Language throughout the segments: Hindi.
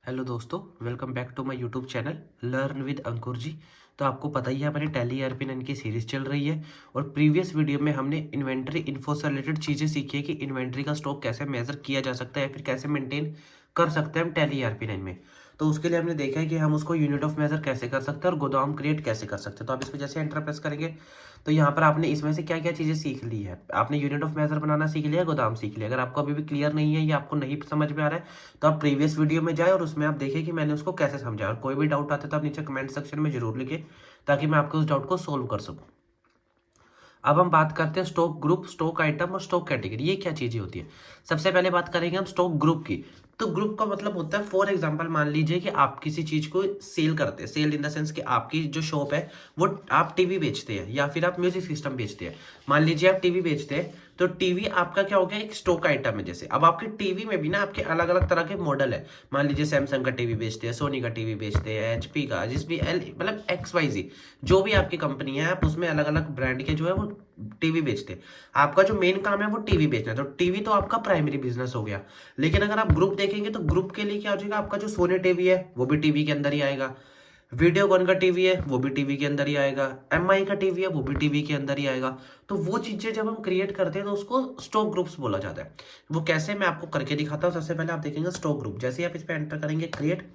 हेलो दोस्तों, welcome back to my YouTube channel learn with Ankur ji. तो आपको पता ही है हमारी टैली ERP9 की सीरीज चल रही है और प्रीवियस वीडियो में हमने इन्वेंट्री इन्फो से रिलेटेड चीज़ें सीखी है कि इन्वेंट्री का स्टॉक कैसे मेजर किया जा सकता है, फिर कैसे मेंटेन कर सकते हैं हम टैली ERP9 में। तो उसके लिए हमने देखा है कि हम उसको यूनिट ऑफ मेजर कैसे कर सकते हैं और गोदाम क्रिएट कैसे कर सकते हैं। तो आप इसमें जैसे एंटर प्रेस करेंगे तो यहाँ पर आपने इसमें से क्या क्या चीज़ें सीख ली है। आपने यूनिट ऑफ मेजर बनाना सीख लिया, गोदाम सीख लिया। अगर आपको अभी भी क्लियर नहीं है या आपको नहीं समझ में आ रहा है तो आप प्रीवियस वीडियो में जाए और उसमें आप देखिए कि मैंने उसको कैसे समझा। और कोई भी डाउट आता है तो आप नीचे कमेंट सेक्शन में जरूर लिखिए ताकि मैं आपके उस डाउट को सोल्व कर सकूं। अब हम बात करते हैं स्टॉक ग्रुप, स्टॉक आइटम और स्टॉक कैटेगरी, ये क्या चीजें होती है। सबसे पहले बात करेंगे हम स्टॉक ग्रुप की। तो ग्रुप का मतलब होता है, फॉर एग्जांपल मान लीजिए कि आप किसी चीज को सेल करते हैं, सेल इन द सेंस कि आपकी जो शॉप है वो आप टीवी बेचते हैं या फिर आप म्यूजिक सिस्टम बेचते हैं। मान लीजिए आप टीवी बेचते हैं तो टीवी आपका क्या हो गया, एक स्टॉक आइटम है। जैसे अब आपके टीवी में भी ना आपके अलग अलग तरह के मॉडल है। मान लीजिए सैमसंग का टीवी बेचते हैं, सोनी का टीवी बेचते हैं, HP का, जिस भी एल मतलब XYZ जो भी आपकी कंपनी है, आप उसमें अलग अलग ब्रांड के जो है वो टीवी बेचते हैं। आपका जो मेन काम है वो टीवी बेचना है, तो टीवी तो आपका प्राइमरी बिजनेस हो गया। लेकिन अगर आप ग्रुप देखेंगे तो ग्रुप के लिए क्या हो जाएगा, आपका जो सोनी टीवी है वो भी टीवी के अंदर ही आएगा, वीडियोकॉन का टीवी है वो भी टीवी के अंदर ही आएगा, MI का टीवी है वो भी टीवी के अंदर ही आएगा। तो वो चीजें जब हम क्रिएट करते हैं तो उसको स्टॉक ग्रुप्स बोला जाता है। वो कैसे, मैं आपको करके दिखाता हूँ। सबसे पहले आप देखेंगे स्टॉक ग्रुप, जैसे आप इस पे एंटर करेंगे क्रिएट,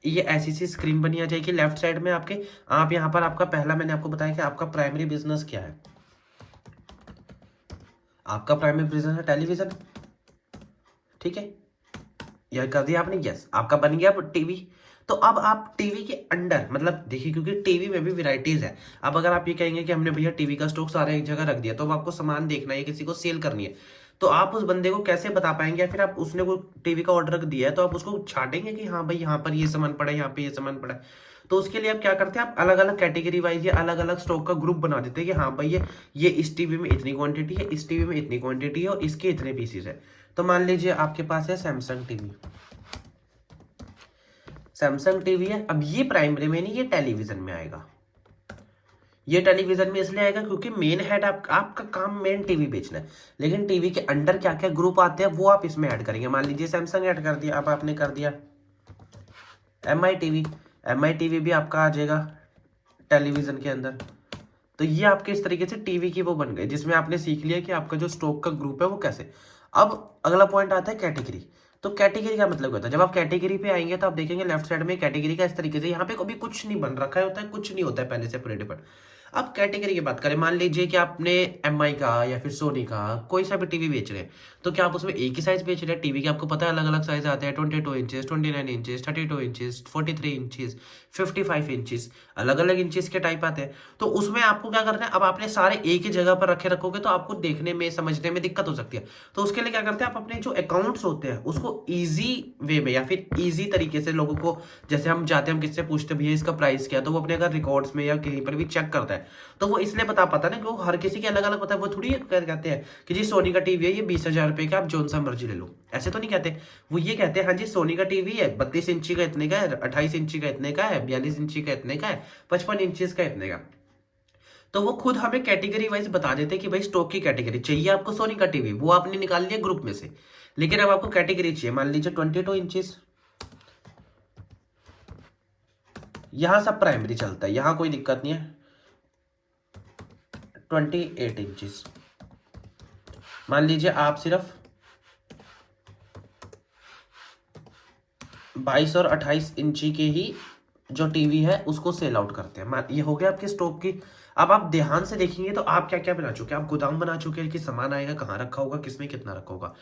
ये ऐसी सी स्क्रीन बनी आ जाएगी लेफ्ट साइड में आपके। आप यहाँ पर आपका पहला मैंने आपको बताया कि आपका प्राइमरी बिजनेस क्या है। आपका प्राइमरी बिजनेस है टेलीविजन, ठीक है, यह कर दिया आपने, यस, आपका बन गया टीवी। तो अब आप टीवी के अंडर, मतलब देखिए क्योंकि टीवी में भी वैरायटीज है। अब अगर आप ये कहेंगे कि हमने भैया टीवी का स्टॉक सारा एक जगह रख दिया, तो अब आपको सामान देखना है, किसी को सेल करनी है, तो आप उस बंदे को कैसे बता पाएंगे। या फिर आप उसने वो टीवी का ऑर्डर दिया है तो आप उसको छाटेंगे कि हाँ भाई यहाँ पर ये सामान पड़ा है, यहाँ पे ये सामान पड़ा है। तो उसके लिए आप क्या करते हैं, आप अलग अलग कैटेगरी वाइज या अलग अलग स्टॉक का ग्रुप बना देते हैं कि हाँ भाई ये इस टीवी में इतनी क्वांटिटी है, इस टीवी में इतनी क्वांटिटी है और इसके इतने पीसेस है। तो मान लीजिए आपके पास है सैमसंग टीवी, सैमसंग टीवी है। अब ये प्राइमरी में नहीं, ये टेलीविजन में आएगा। ये टेलीविजन में इसलिए आएगा क्योंकि मेन हेड आपका काम मेन टीवी बेचना है। लेकिन टीवी के अंडर क्या क्या ग्रुप आते हैं वो आप इसमें ऐड करेंगे। मान लीजिए सैमसंग ऐड कर दिया, अब आपने कर दिया MI टीवी भी आपका आ जाएगा टेलीविजन के अंदर। तो ये आपके इस तरीके से टीवी की वो बन गई, जिसमें आपने सीख लिया कि आपका जो स्टॉक का ग्रुप है वो कैसे। अब अगला पॉइंट आता है कैटेगरी। तो कैटेगरी का मतलब क्या होता है, जब आप कैटेगरी पे आएंगे तो आप देखेंगे लेफ्ट साइड में कैटेगरी का इस तरीके से, यहाँ पे कभी कुछ नहीं बन रखा होता है, कुछ नहीं होता है पहले से प्रेडिफाइड। अब कैटेगरी की बात करें, मान लीजिए कि आपने MI का या फिर सोनी का कोई सा भी टीवी बेच रहे हैं, तो क्या आप उसमें एक ही साइज बेच रहे हैं टीवी के? आपको पता है अलग अलग साइज आते हैं, 22 inches, 29 inches, 32 inches, 43 inches, 55 inches, अलग अलग इंचेस के टाइप आते हैं। तो उसमें आपको क्या करना है, अब आपने सारे एक ही जगह पर रखे रखोगे तो आपको देखने में समझने में दिक्कत हो सकती है। तो उसके लिए क्या करते हैं, आप अपने जो अकाउंट्स होते हैं उसको ईजी वे में या फिर ईजी तरीके से लोगों को, जैसे हम जाते हैं, हम किससे पूछते हैं भैया इसका प्राइस क्या है, तो वो अपने अगर रिकॉर्ड्स में या कहीं पर भी चेक करता है तो वो इसलिए बता पाता है ना कि वो हर किसी के अलग अलग पता है। वो थोड़ी कहते हैं कि जी सोनी का टीवी है ये 20,000 रुपए का, आप जोन सा मर्जी ले लो, ऐसे तो नहीं कहते। वो ये कहते हैं हाँ जी सोनी का टीवी है, 32 इंची का इतने का है, 28 इंची का इतने का है, 42 इंची का इतने का है, 55 इंचेस का इतने का। तो वो खुद हमें कैटेगरी वाइज बता देते हैं कि भाई स्टॉक की कैटेगरी चाहिए आपको सोनी का टीवी, वो आपने निकाल लिया ग्रुप में से। लेकिन अब आपको कैटेगरी चाहिए, मान लीजिए 22 इंचेस, यहां सब प्राइमरी चलता है, यहां कोई दिक्कत नहीं है। 28 इंचेस, मान लीजिए आप सिर्फ 22 और 28 इंची के ही जो टीवी है उसको सेल आउट करते हैं। ये हो गया आपके स्टॉक की। अब आप ध्यान से देखेंगे तो आप क्या क्या बना चुके हैं, आप गोदाम बना चुके हैं कि सामान आएगा कहाँ रखा होगा, किसमें कितना रखा होगा।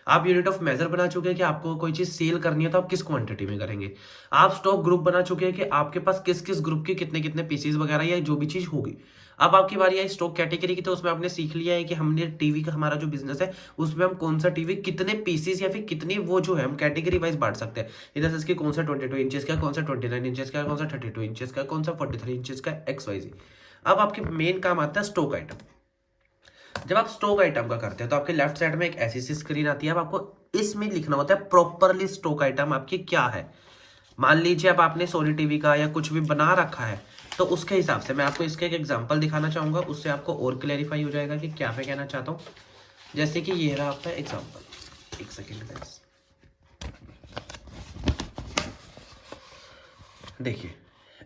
आप यूनिट ऑफ मेजर बना चुके हैं कि आपको कोई चीज सेल करनी है तो आप किस क्वांटिटी में करेंगे। आप स्टॉक ग्रुप बना चुके हैं कि आपके पास किस किस ग्रुप के कितने कितने पीसीज वगैरह या जो भी चीज होगी। अब आपकी बारी आई स्टॉक कैटेगरी की, तो उसमें आपने सीख लिया है कि हमने टीवी का हमारा जो बिजनेस है उसमें हम कौन सा टीवी कितने पीसीस या फिर कितनी वो जो है हम कैटेगरी वाइज बांट सकते हैं। इधर से इसके कौन सा 22 इंचेस का, कौन सा 29 इंचेस का, कौन सा 32 इंचेस का, कौन सा 43 इंचेस का, XYZ। अब आपके मेन काम आता है स्टॉक आइटम। जब आप स्टॉक आइटम का करते हैं तो आपके लेफ्ट साइड में एक ऐसी सी स्क्रीन आती है, अब आपको इसमें लिखना होता है प्रॉपरली स्टॉक आइटम आपकी क्या है। मान लीजिए अब आपने सोनी टीवी का या कुछ भी बना रखा है, तो उसके हिसाब से मैं आपको इसका एक एग्जांपल दिखाना चाहूंगा, उससे आपको और क्लैरिफाई हो जाएगा कि क्या मैं कहना चाहता हूँ। जैसे कि ये रहा आपका एग्जांपल, एक सेकेंड बस। देखिए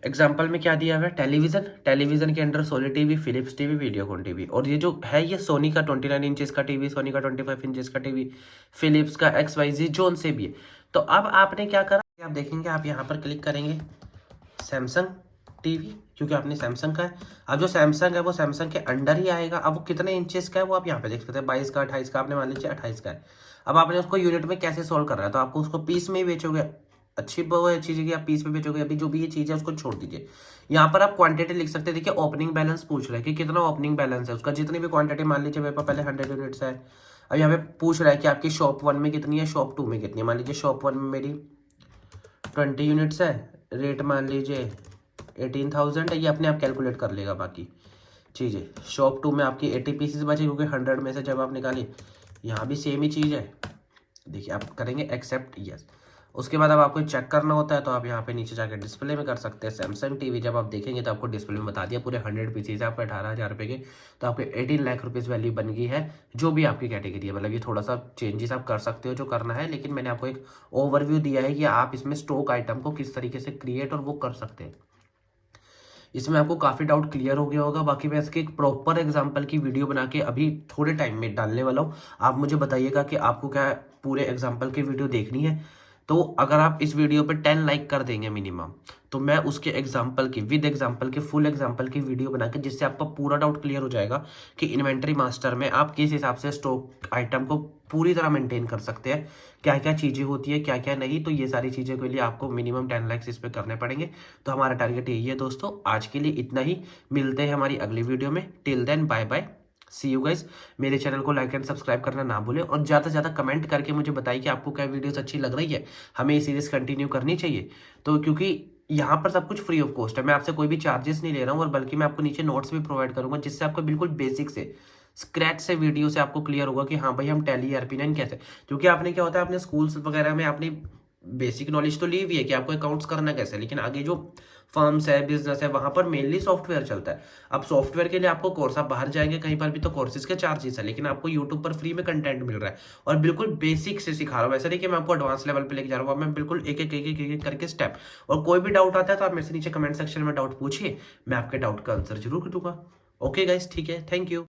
एग्जाम्पल में क्या दिया हुआ है, टेलीविजन, टेलीविजन के अंदर Sony TV, Philips TV, Videocon TV, और ये जो है ये सोनी का 29 इंचेस का टीवी, सोनी का 25 इंचेस का टीवी, फिलिप्स का XYZ जोन से भी है। तो अब आपने क्या करा, आप देखेंगे, आप यहाँ पर क्लिक करेंगे सैमसंग टीवी, क्योंकि आपने सैमसंग का है। अब जो सैमसंग है वो सैमसंग के अंडर ही आएगा। अब वो कितने इंचेस का है वो आप यहाँ पे देख सकते हैं, 22 का, 28 का, आपने मान लीजिए 28 का है। अब आपने उसको यूनिट में कैसे सोल्व कर रहा है, तो आपको उसको पीस में ही बेचोगे, अच्छी वो चीज़ है कि आप पीस में बेचोगे। अभी जो भी ये चीज़ है उसको छोड़ दीजिए, यहाँ पर आप क्वांटिटी लिख सकते हैं। देखिए ओपनिंग बैलेंस पूछ रहा है कि कितना ओपनिंग बैलेंस है उसका, जितनी भी क्वांटिटी, मान लीजिए मेरे पास पहले 100 यूनिट्स है। अब यहाँ पे पूछ रहा है कि आपकी शॉप 1 में कितनी है, शॉप 2 में कितनी है। मान लीजिए शॉप 1 में मेरी 20 यूनिट्स है, रेट मान लीजिए 18,000 है, ये अपने आप कैलकुलेट कर लेगा बाकी चीज़ें। शॉप 2 में आपकी 80 पीसेस बचे, क्योंकि 100 में से जब आप निकाली, यहाँ भी सेम ही चीज़ है। देखिए आप करेंगे एक्सेप्ट यस। उसके बाद अब आपको चेक करना होता है तो आप यहाँ पे नीचे जाकर डिस्प्ले में कर सकते हैं। सैमसंग टीवी जब आप देखेंगे तो आपको डिस्प्ले में बता दिया पूरे 100 पीसेज आपको 18,000 रुपये के, तो आपके 18 लाख रुपीज़ वैल्यू बन गई है, जो भी आपकी कैटेगरी है। मतलब ये थोड़ा सा चेंजेस आप कर सकते हो जो करना है, लेकिन मैंने आपको एक ओवरव्यू दिया है कि आप इसमें स्टॉक आइटम को किस तरीके से क्रिएट और वो कर सकते हैं। इसमें आपको काफ़ी डाउट क्लियर हो गया होगा। बाकी मैं इसके एक प्रॉपर एग्जांपल की वीडियो बना के अभी थोड़े टाइम में डालने वाला हूँ। आप मुझे बताइएगा कि आपको क्या पूरे एग्जांपल की वीडियो देखनी है। तो अगर आप इस वीडियो पे 10 लाइक कर देंगे मिनिमम, तो मैं उसके एग्जांपल की, विद एग्जांपल के, फुल एग्जांपल की वीडियो बना के, जिससे आपका पूरा डाउट क्लियर हो जाएगा कि इन्वेंटरी मास्टर में आप किस हिसाब से स्टॉक आइटम को पूरी तरह मेंटेन कर सकते हैं, क्या क्या चीज़ें होती है, क्या क्या नहीं। तो ये सारी चीज़ें के लिए आपको मिनिमम 10 लाइक्स इस पर करने पड़ेंगे। तो हमारा टारगेट यही है दोस्तों। आज के लिए इतना ही, मिलते हैं हमारी अगली वीडियो में। Till then bye bye, see you guys. मेरे चैनल को लाइक एंड सब्सक्राइब करना ना भूलें, और ज़्यादा से ज़्यादा कमेंट करके मुझे बताइए कि आपको क्या वीडियोस अच्छी लग रही है, हमें ये सीरीज कंटिन्यू करनी चाहिए। तो क्योंकि यहाँ पर सब कुछ फ्री ऑफ कॉस्ट है, मैं आपसे कोई भी चार्जेस नहीं ले रहा हूँ, और बल्कि मैं आपको नीचे नोट्स भी प्रोवाइड करूंगा, जिससे आपको बिल्कुल बेसिक से, स्क्रैच से वीडियो से आपको क्लियर होगा कि हाँ भाई हम टैली ERP9 कैसे। क्योंकि आपने क्या होता है, आपने स्कूल्स वगैरह में आपने बेसिक नॉलेज तो ली हुई है कि आपको अकाउंट्स करना कैसे है, लेकिन आगे जो फर्म्स है, बिजनेस है, वहां पर मेनली सॉफ्टवेयर चलता है। अब सॉफ्टवेयर के लिए आपको कोर्स, आप बाहर जाएंगे कहीं पर भी तो कोर्सेज के चार्जेस है, लेकिन आपको यूट्यूब पर फ्री में कंटेंट मिल रहा है, और बिल्कुल बेसिक से सिखा रहा हूँ। ऐसा नहीं कि मैं आपको एडवांस लेवल पे लेके जा रहा हूँ, मैं बिल्कुल एक एक एक एक एक करके स्टेप। और कोई भी डाउट आता है तो आप मेरे से नीचे कमेंट सेक्शन में डाउट पूछिए, मैं आपके डाउट का आंसर जरूर दूंगा। ओके गाइस, ठीक है, थैंक यू।